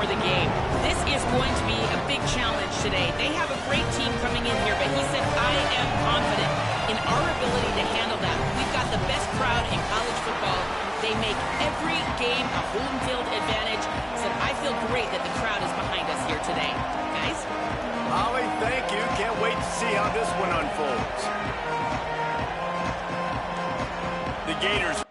before the game. This is going to be a big challenge today. They have a great team coming in here, but he said, I am confident in our ability to handle that. We've got the best crowd in college football. They make every game a home field advantage. He said, I feel great that the crowd is behind us here today. Guys? Holly, thank you. Can't wait to see how this one unfolds. The Gators.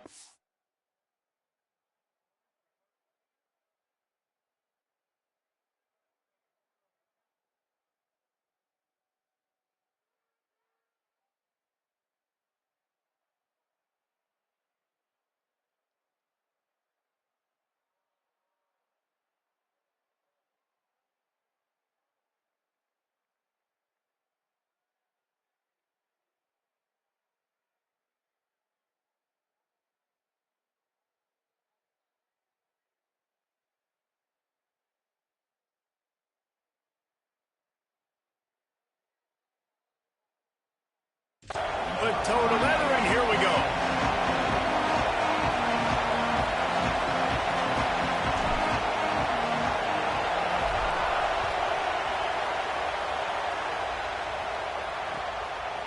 Put toe to leather, and here we go.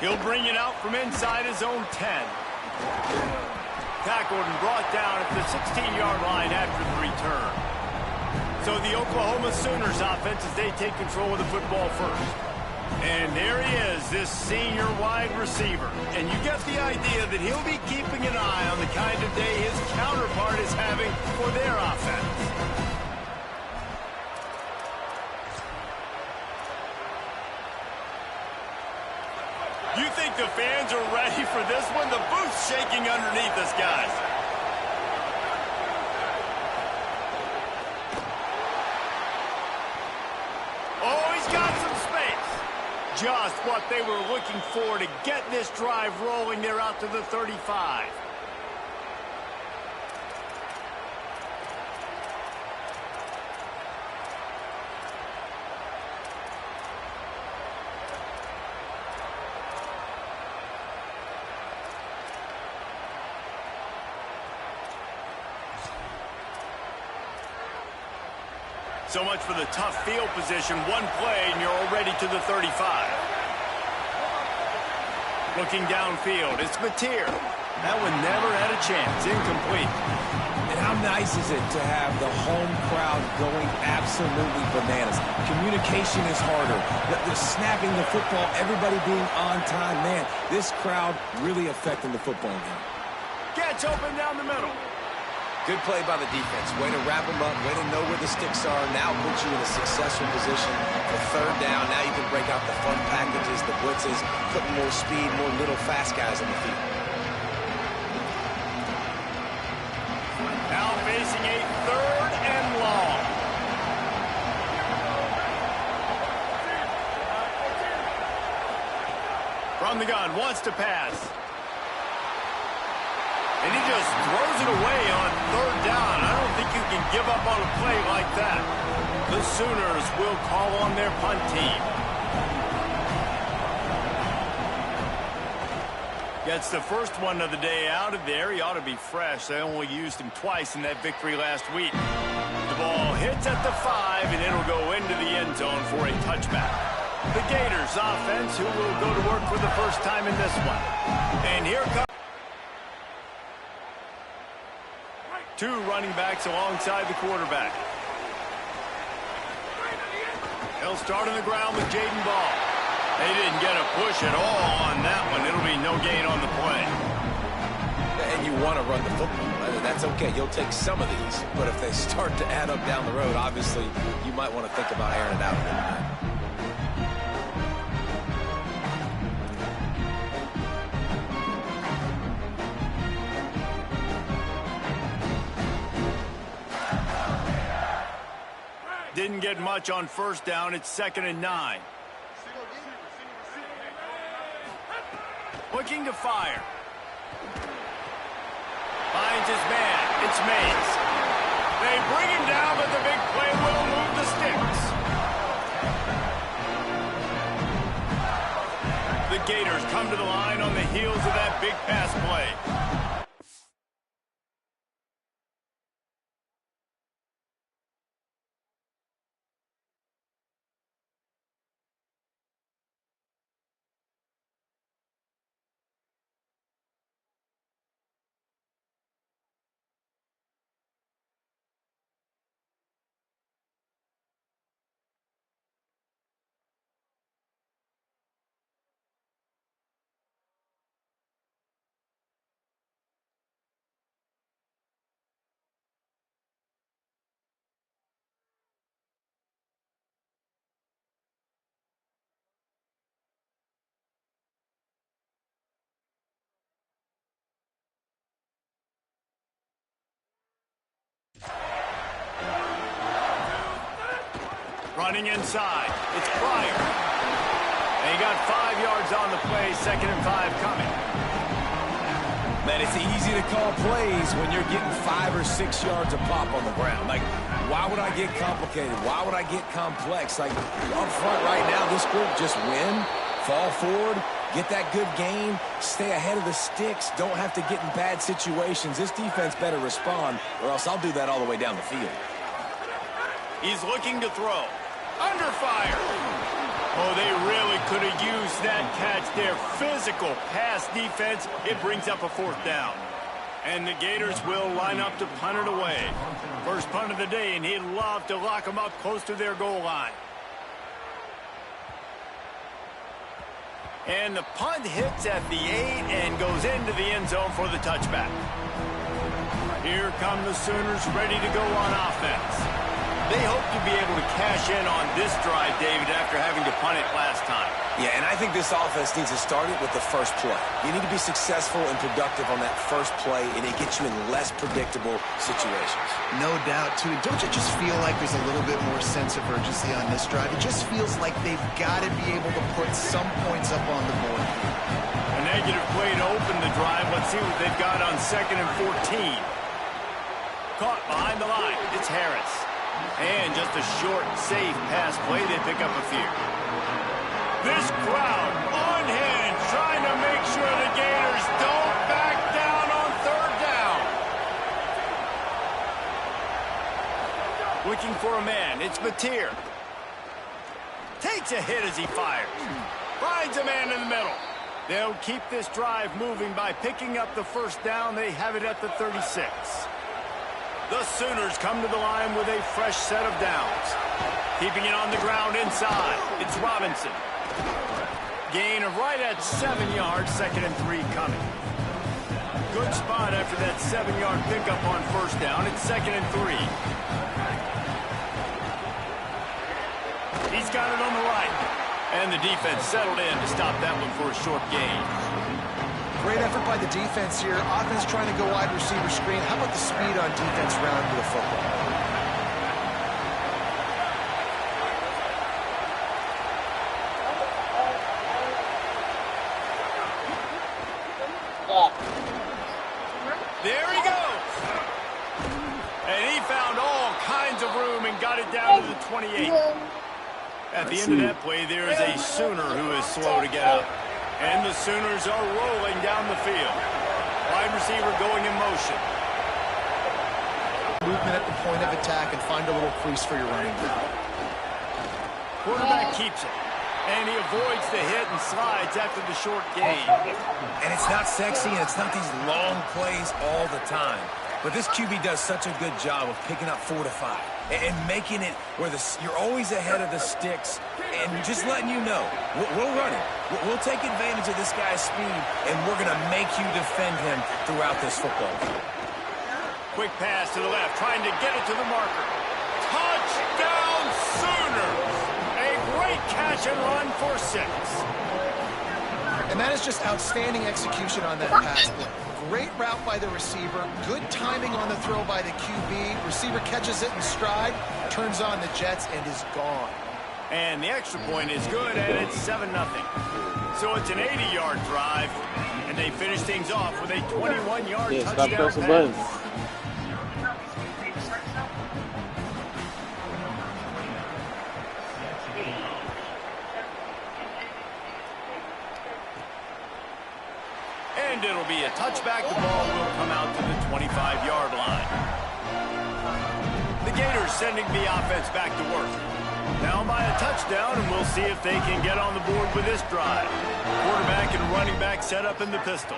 He'll bring it out from inside his own 10. Tackled and brought down at the 16-yard line after the return. So the Oklahoma Sooners offense as they take control of the football first. And there he is, this senior wide receiver. And you get the idea that he'll be keeping an eye on the kind of day his counterpart is having for their offense. You think the fans are ready for this one? The booth's shaking underneath us, guys. Oh, he's got some space. Just what they were looking for to get this drive rolling. They're out to the 35. So much for the tough field position. One play, and you're already to the 35. Looking downfield, it's Mateer. That one never had a chance. Incomplete. And how nice is it to have the home crowd going absolutely bananas? Communication is harder. The snapping the football, everybody being on time. Man, this crowd really affecting the football game. Gets open down the middle. Good play by the defense. Way to wrap them up. Way to know where the sticks are. Now put you in a successful position for third down. Now you can break out the fun packages, the blitzes, put more speed, more little fast guys on the field. Now facing a third and long. From the gun, wants to pass. And he just throws it away on third down. I don't think you can give up on a play like that. The Sooners will call on their punt team. Gets the first one of the day out of there. He ought to be fresh. They only used him twice in that victory last week. The ball hits at the 5, and it'll go into the end zone for a touchback. The Gators offense, who will go to work for the first time in this one. And here comes two running backs alongside the quarterback. They'll start on the ground with Jaden Ball. They didn't get a push at all on that one. It'll be no gain on the play. And you want to run the football. That's okay. You'll take some of these. But if they start to add up down the road, obviously, you might want to think about airing it out a bit. Didn't get much on first down. It's 2nd and 9. Looking to fire. Finds his man. It's Mays. They bring him down, but the big play will move the sticks. The Gators come to the line on the heels of that big pass play. Running inside. It's Pryor. And he got 5 yards on the play, 2nd and 5 coming. Man, it's easy to call plays when you're getting 5 or 6 yards a pop on the ground. Like, why would I get complicated? Why would I get complex? Like, up front right now, this group just win, fall forward, get that good gain, stay ahead of the sticks, don't have to get in bad situations. This defense better respond, or else I'll do that all the way down the field. He's looking to throw. Under fire. Oh, they really could have used that catch there. Physical pass defense. It brings up a 4th down. And the Gators will line up to punt it away. First punt of the day, and he'd love to lock them up close to their goal line. And the punt hits at the 8 and goes into the end zone for the touchback. Here come the Sooners ready to go on offense. They hope to be able to cash in on this drive, David, after having to punt it last time. Yeah, and I think this offense needs to start it with the first play. You need to be successful and productive on that first play, and it gets you in less predictable situations. No doubt, too. Don't you just feel like there's a little bit more sense of urgency on this drive? It just feels like they've got to be able to put some points up on the board. A negative play to open the drive. Let's see what they've got on 2nd and 14. Caught behind the line. It's Harris. And just a short, safe pass play. They pick up a few. This crowd on hand trying to make sure the Gators don't back down on 3rd down. Looking for a man. It's Mateer. Takes a hit as he fires. Finds a man in the middle. They'll keep this drive moving by picking up the 1st down. They have it at the 36. The Sooners come to the line with a fresh set of downs. Keeping it on the ground inside. It's Robinson. Gain of right at 7 yards, 2nd and 3 coming. Good spot after that 7-yard pickup on 1st down. It's 2nd and 3. He's got it on the right. And the defense settled in to stop that one for a short gain. Great effort by the defense here. Offense trying to go wide receiver screen. How about the speed on defense round to the football? There he goes. And he found all kinds of room and got it down to the 28. At the end of that play, there is a Sooner who is slow to get up. And the Sooners are rolling down the field. Wide receiver going in motion. Movement at the point of attack and find a little crease for your running back. Quarterback keeps it. And he avoids the hit and slides after the short gain. And it's not sexy, and it's not these long plays all the time. But this QB does such a good job of picking up 4 to 5 and making it where you're always ahead of the sticks and just letting you know, we'll run it. We'll take advantage of this guy's speed, and we're going to make you defend him throughout this football game. Quick pass to the left, trying to get it to the marker. Touchdown Sooners! A great catch and run for 6. And that is just outstanding execution on that pass play. Great route by the receiver. Good timing on the throw by the QB. Receiver catches it in stride, turns on the jets, and is gone. And the extra point is good, and it's 7-0. So it's an 80-yard drive, and they finish things off with a 21-yard touchdown pass. And it'll be a touchback. The ball will come out to the 25-yard line. The Gators sending the offense back to work. Down by a touchdown, and we'll see if they can get on the board with this drive. Quarterback and running back set up in the pistol.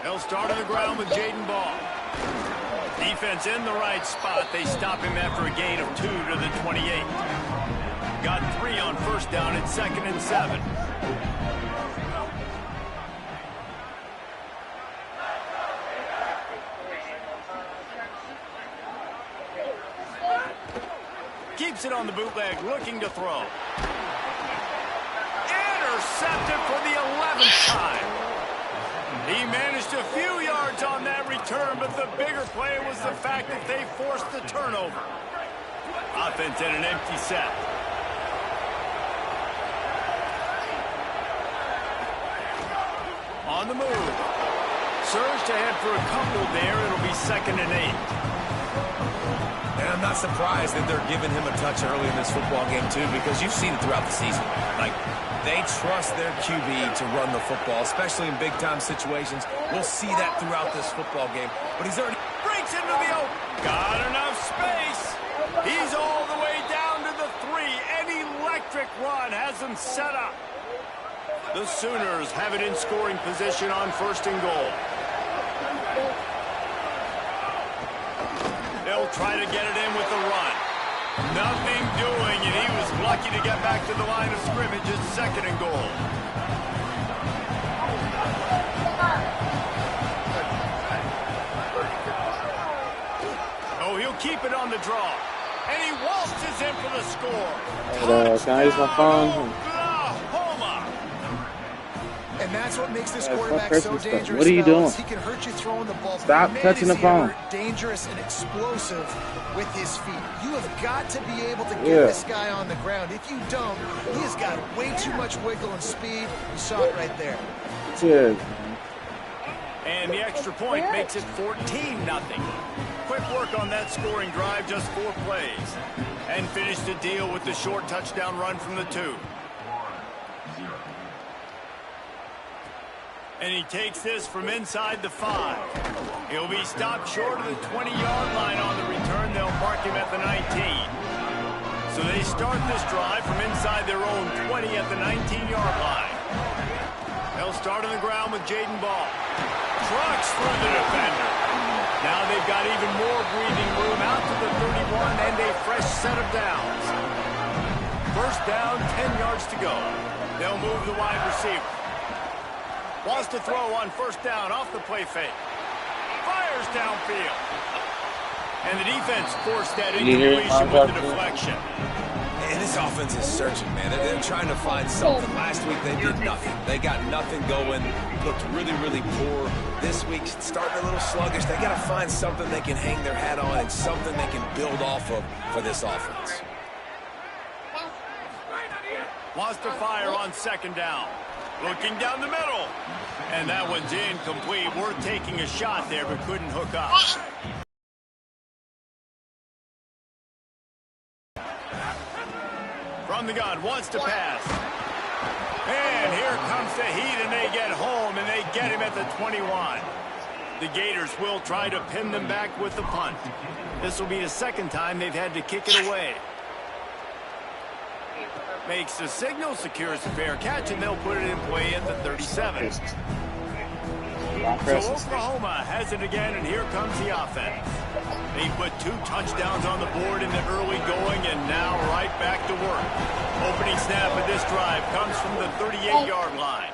They'll start on the ground with Jaden Ball. Defense in the right spot. They stop him after a gain of 2 to the 28. Got 3 on 1st down. It's 2nd and 7. Keeps it on the bootleg, looking to throw. Intercepted for the 11th time. He managed a few yards the bigger play was the fact that they forced the turnover. Offense at an empty set. On the move. Surged ahead for a couple there. It'll be 2nd and 8. And I'm not surprised that they're giving him a touch early in this football game, too, because you've seen it throughout the season. Like, they trust their QB to run the football, especially in big-time situations. We'll see that throughout this football game. But he's already Breaks into the open. Got enough space. He's all the way down to the 3. An electric run has him set up. The Sooners have it in scoring position on 1st and goal. They'll try to get it in with the run. Nothing doing, and he was lucky to get back to the line of scrimmage at 2nd and goal. Oh, he'll keep it on the draw. And he waltzes in for the score. Can I use my phone? Oklahoma. And that's what makes this quarterback so dangerous. What are you doing? He can hurt you throwing the ball. Stop touching the phone. Dangerous and explosive with his feet. You have got to be able to get this guy on the ground. If you don't, he has got way too much wiggle and speed. You saw it right there. Cheers. And the extra point makes it 14-0. Quick work on that scoring drive, just 4 plays. And finished the deal with the short touchdown run from the 2. And he takes this from inside the 5. He'll be stopped short of the 20-yard line on the return. They'll mark him at the 19. So they start this drive from inside their own 20 at the 19-yard line. They'll start on the ground with Jaden Ball. Trucks through the defender. Now they've got even more breathing room out to the 31 and a fresh set of downs. First down, 10 yards to go. They'll move the wide receiver. Wants to throw on 1st down off the play fake. Fires downfield. And the defense forced that incompletion with the deflection. And this offense is searching, man. They're trying to find something. Last week they did nothing. They got nothing going. Looked really, really poor. This week starting a little sluggish. They got to find something they can hang their hat on and something they can build off of for this offense. Wants to fire on 2nd down. Looking down the middle. And that one's incomplete. Worth taking a shot there, but couldn't hook up. From the gun, wants to pass. And here comes the heat, and they get home, and they get him at the 21. The Gators will try to pin them back with the punt. This will be the 2nd time they've had to kick it away. Makes the signal, secures a fair catch, and they'll put it in play at the 37. So Oklahoma has it again, and here comes the offense. They put 2 touchdowns on the board in the early going, and now right back to work. Opening snap of this drive comes from the 38-yard line.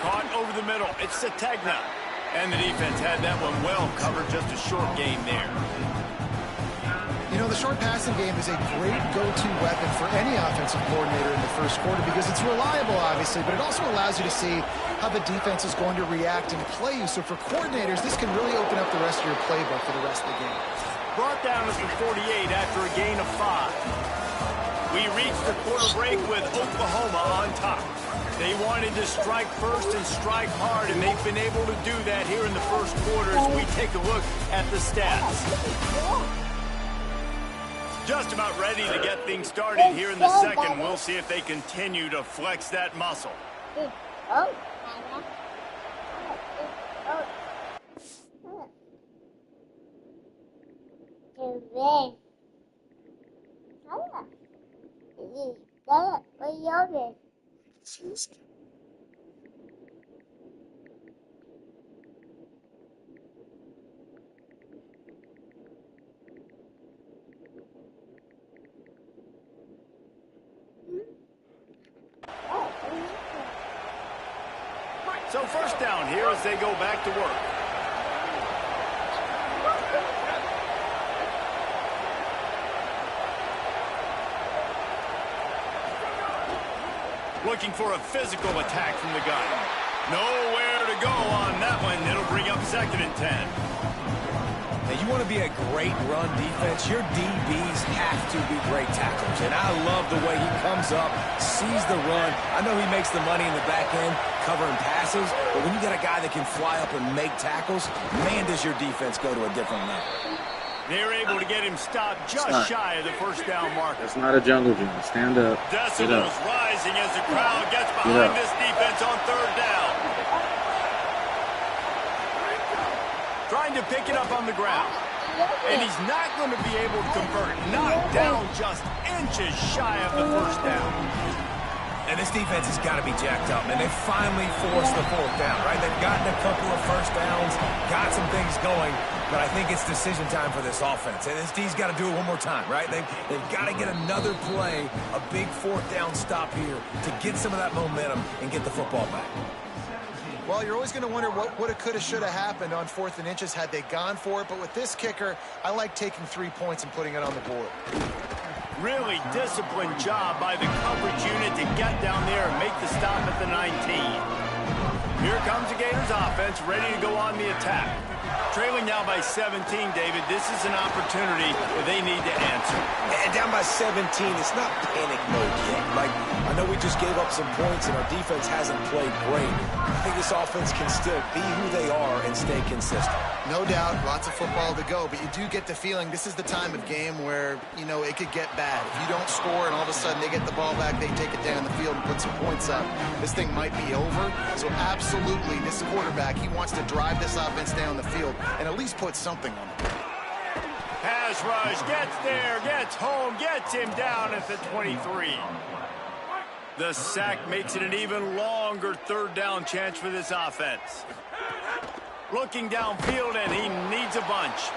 Caught over the middle. It's Sategna. And the defense had that one well covered, just a short gain there. You know, the short passing game is a great go-to weapon for any offensive coordinator in the first quarter because it's reliable, obviously, but it also allows you to see how the defense is going to react and play you. So for coordinators, this can really open up the rest of your playbook for the rest of the game. Brought down at the 48 after a gain of 5. We reached the quarter break with Oklahoma on top. They wanted to strike first and strike hard, and they've been able to do that here in the first quarter as we take a look at the stats. Just about ready to get things started here in the second. We'll see if they continue to flex that muscle. So first down here as they go back to work. Looking for a physical attack from the gun. Nowhere to go on that one. It'll bring up 2nd and 10. Now, you want to be a great run defense, your DBs have to be great tacklers. And I love the way he comes up, sees the run. I know he makes the money in the back end covering passes, but when you got a guy that can fly up and make tackles, man, does your defense go to a different level. They're able to get him stopped just shy of the first down marker. That's not a jungle gym. Stand up. Decibels rising as the crowd gets behind this defense on third down. Trying to pick it up on the ground. And he's not going to be able to convert. Knocked down just inches shy of the first down. And this defense has got to be jacked up, and they finally forced the fourth down, right? They've gotten a couple of first downs, got some things going, but I think it's decision time for this offense. And this D's got to do it one more time, right? They've got to get another play, a big fourth down stop here to get some of that momentum and get the football back. Well, you're always going to wonder what woulda, coulda, shoulda happened on 4th and inches had they gone for it. But with this kicker, I like taking 3 points and putting it on the board. Really disciplined job by the coverage unit to get down there and make the stop at the 19. Here comes the Gators offense ready to go on the attack. Trailing now by 17, David. This is an opportunity that they need to answer. And down by 17, it's not panic mode yet. Like, I know we just gave up some points and our defense hasn't played great. I think this offense can still be who they are and stay consistent. No doubt, lots of football to go, but you do get the feeling this is the time of game where, you know, it could get bad. If you don't score and all of a sudden they get the ball back, they take it down the field and put some points up, this thing might be over. So absolutely, this quarterback, he wants to drive this offense down the field and at least put something on it. Pass rush, gets there, gets home, gets him down at the 23. The sack makes it an even longer third down chance for this offense. Looking downfield, and he needs a bunch.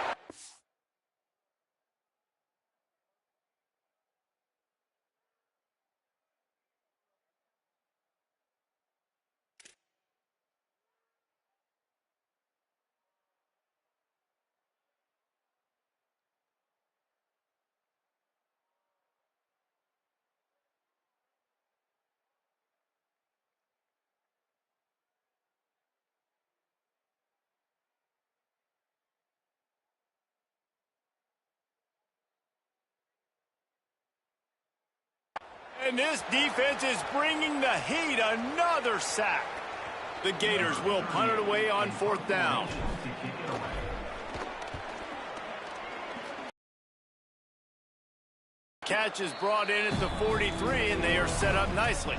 And this defense is bringing the heat. Another sack. The Gators will punt it away on 4th down. Catch is brought in at the 43, and they are set up nicely.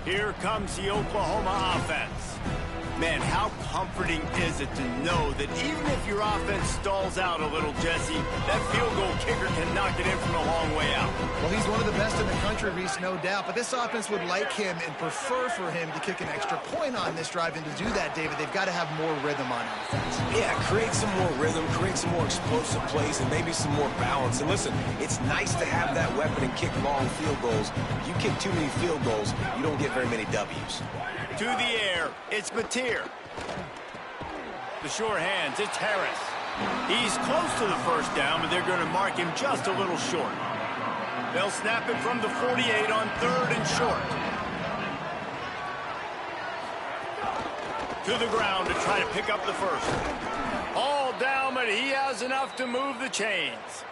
Here comes the Oklahoma offense. Man, how comforting is it to know that even if your offense stalls out a little, Jesse, that field goal kicker can knock it in from a long way out. Well, he's one of the best in the country, Reese, no doubt. But this offense would like him and prefer for him to kick an extra point on this drive. And to do that, David, they've got to have more rhythm on offense. Yeah, create some more rhythm, create some more explosive plays, and maybe some more balance. And listen, it's nice to have that weapon and kick long field goals. If you kick too many field goals, you don't get very many W's. To the air, it's Mateer. The short hands, it's Harris. He's close to the first down, but they're going to mark him just a little short. They'll snap it from the 48 on 3rd and short. To the ground to try to pick up the first. All down, but he has enough to move the chains.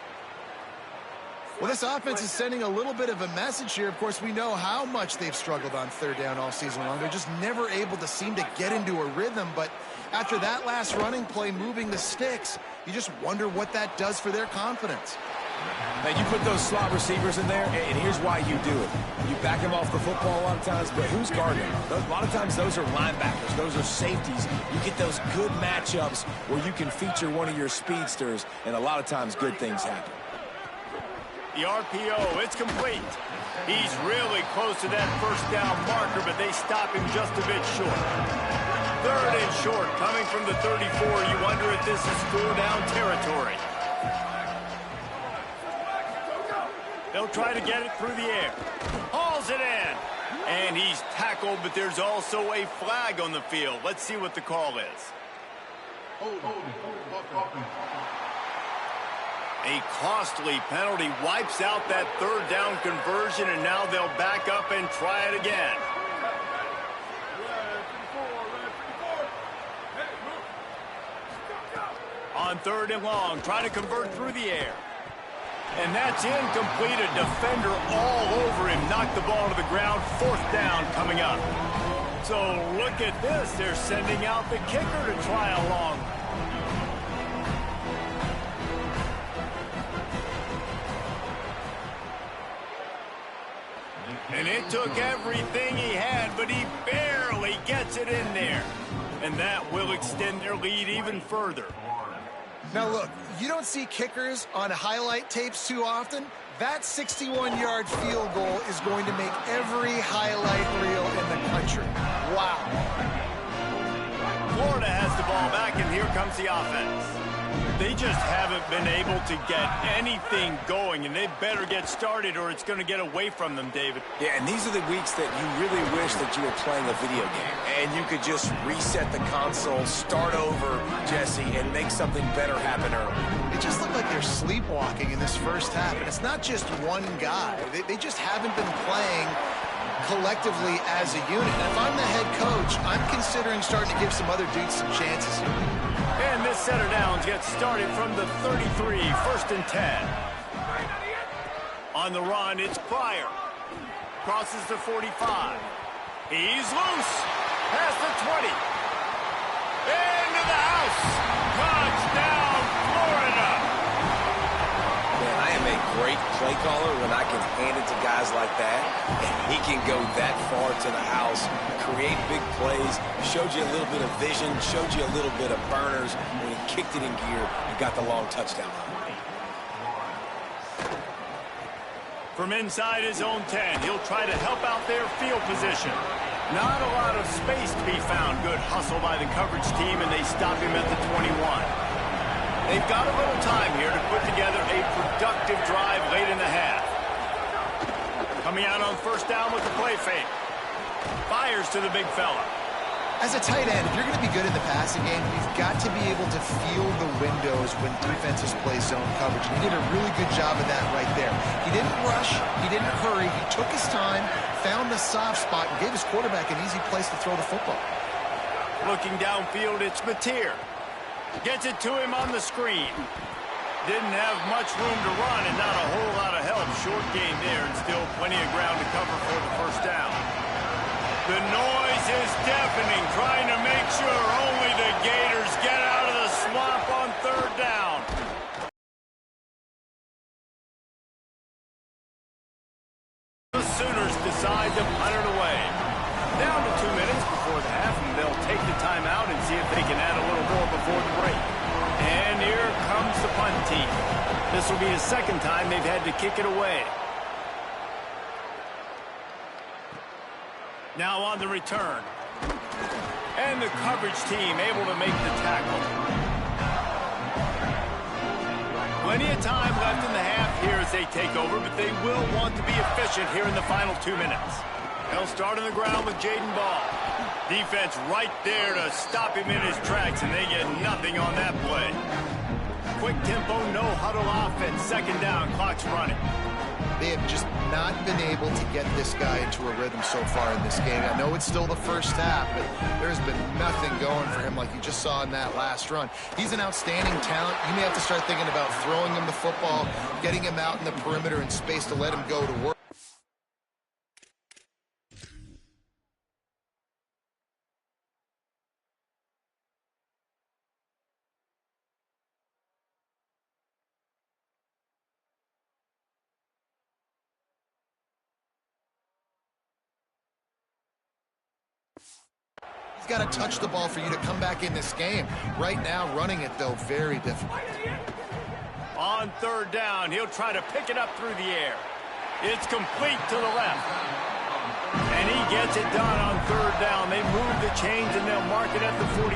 Well, this offense is sending a little bit of a message here. Of course, we know how much they've struggled on 3rd down all season long. They're just never able to seem to get into a rhythm. But after that last running play, moving the sticks, you just wonder what that does for their confidence. Now, you put those slot receivers in there, and here's why you do it. You back them off the football a lot of times, but who's guarding them? A lot of times those are linebackers. Those are safeties. You get those good matchups where you can feature one of your speedsters, and a lot of times good things happen. The RPO, it's complete. He's really close to that first down marker, but they stop him just a bit short. 3rd and short, coming from the 34. You wonder if this is 4-down territory. They'll try to get it through the air. Hauls it in. And he's tackled, but there's also a flag on the field. Let's see what the call is. A costly penalty wipes out that 3rd down conversion, and now they'll back up and try it again. On 3rd and long, trying to convert through the air. And that's incomplete. A defender all over him. Knocked the ball to the ground. 4th down coming up. So look at this. They're sending out the kicker to try a long. And it took everything he had, but he barely gets it in there. And that will extend their lead even further. Now look, you don't see kickers on highlight tapes too often. That 61-yard field goal is going to make every highlight reel in the country. Wow. Florida has the ball back, and here comes the offense. They just haven't been able to get anything going, and they better get started or it's going to get away from them, David. Yeah, and these are the weeks that you really wish that you were playing a video game and you could just reset the console, start over, Jesse, and make something better happen early. It just looked like they're sleepwalking in this first half, and it's not just one guy. They just haven't been playing collectively as a unit. And if I'm the head coach, I'm considering starting to give some other dudes some chances here. And this setter downs gets started from the 33, 1st and 10. On the run, it's Pryor. Crosses the 45. He's loose. Past the 20. Into the house. Touchdown, Florida. Man, I am a great play caller when I can hand it to guys like that. And he can go that far to the house, create big plays, showed you a little bit of vision, showed you a little bit of burners. When he kicked it in gear, he got the long touchdown. From inside his own 10, he'll try to help out their field position. Not a lot of space to be found. Good hustle by the coverage team, and they stop him at the 21. They've got a little time here to put together a productive drive late in the half. Coming out on 1st down with the play fake. Fires to the big fella. As a tight end, if you're going to be good in the passing game, you've got to be able to feel the windows when defenses play zone coverage. And he did a really good job of that right there. He didn't rush. He didn't hurry. He took his time, found the soft spot, and gave his quarterback an easy place to throw the football. Looking downfield, it's Mateer. Gets it to him on the screen. Didn't have much room to run and not a whole lot of help. Short game there and still plenty of ground to cover for the 1st down. The noise is deafening, trying to make sure only the Gators get out of the swamp on 3rd down. The Sooners decide to punt it away. Down to 2 minutes before the half, and they'll take the timeout and see if they can add a little more before the break. And here comes the punt team. This will be the 2nd time they've had to kick it away. Now on the return. And the coverage team able to make the tackle. Plenty of time left in the half here as they take over, but they will want to be efficient here in the final 2 minutes. They'll start on the ground with Jaden Ball. Defense right there to stop him in his tracks, and they get nothing on that play. Quick tempo, no huddle offense. 2nd down, clock's running. They have just not been able to get this guy into a rhythm so far in this game. I know it's still the first half, but there's been nothing going for him like you just saw in that last run. He's an outstanding talent. You may have to start thinking about throwing him the football, getting him out in the perimeter in space to let him go to work. Got to touch the ball for you to come back in this game. Right now, running it, though, very difficult. On 3rd down, he'll try to pick it up through the air. It's complete to the left. And he gets it done on 3rd down. They move the chains, and they'll mark it at the 44.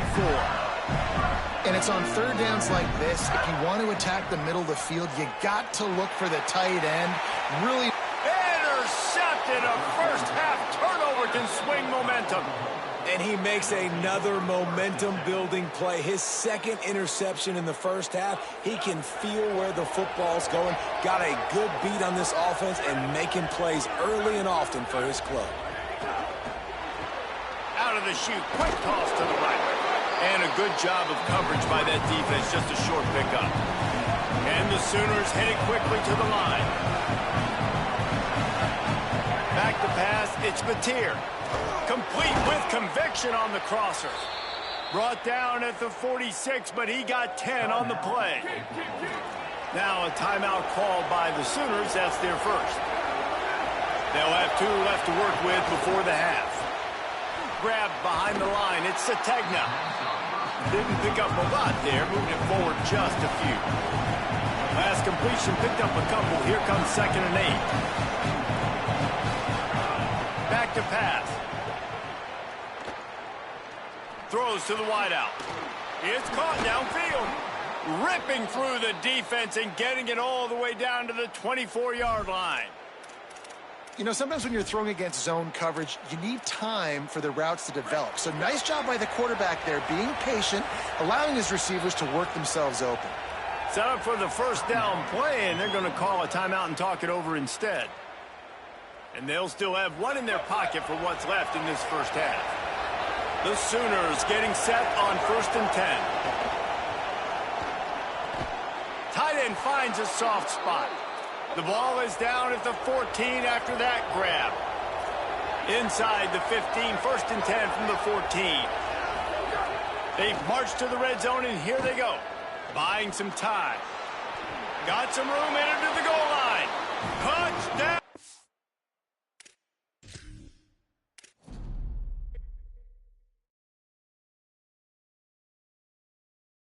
And it's on 3rd downs like this. If you want to attack the middle of the field, you got to look for the tight end. Really. Intercepted. A first-half turnover can swing momentum. And he makes another momentum-building play. His 2nd interception in the first half. He can feel where the football's going. Got a good beat on this offense and making plays early and often for his club. Out of the chute. Quick toss to the right. And a good job of coverage by that defense, just a short pickup. And the Sooners headed quickly to the line. Back to pass, it's Batir. Complete with conviction on the crosser. Brought down at the 46, but he got 10 on the play. Now a timeout called by the Sooners. That's their first. They'll have 2 left to work with before the half. Grabbed behind the line. It's Sategna. Didn't pick up a lot there. Moved it forward just a few. Last completion picked up a couple. Here comes 2nd and 8. Back to pass. Throws to the wideout. It's caught downfield. Ripping through the defense and getting it all the way down to the 24-yard line. You know, sometimes when you're throwing against zone coverage, you need time for the routes to develop. So nice job by the quarterback there, being patient, allowing his receivers to work themselves open. Set up for the first down play, and they're going to call a timeout and talk it over instead. And they'll still have 1 in their pocket for what's left in this first half. The Sooners getting set on 1st and 10. Tight end finds a soft spot. The ball is down at the 14 after that grab. Inside the 15, 1st and 10 from the 14. They've marched to the red zone, and here they go. Buying some time. Got some room, entered to the goal line. Touchdown!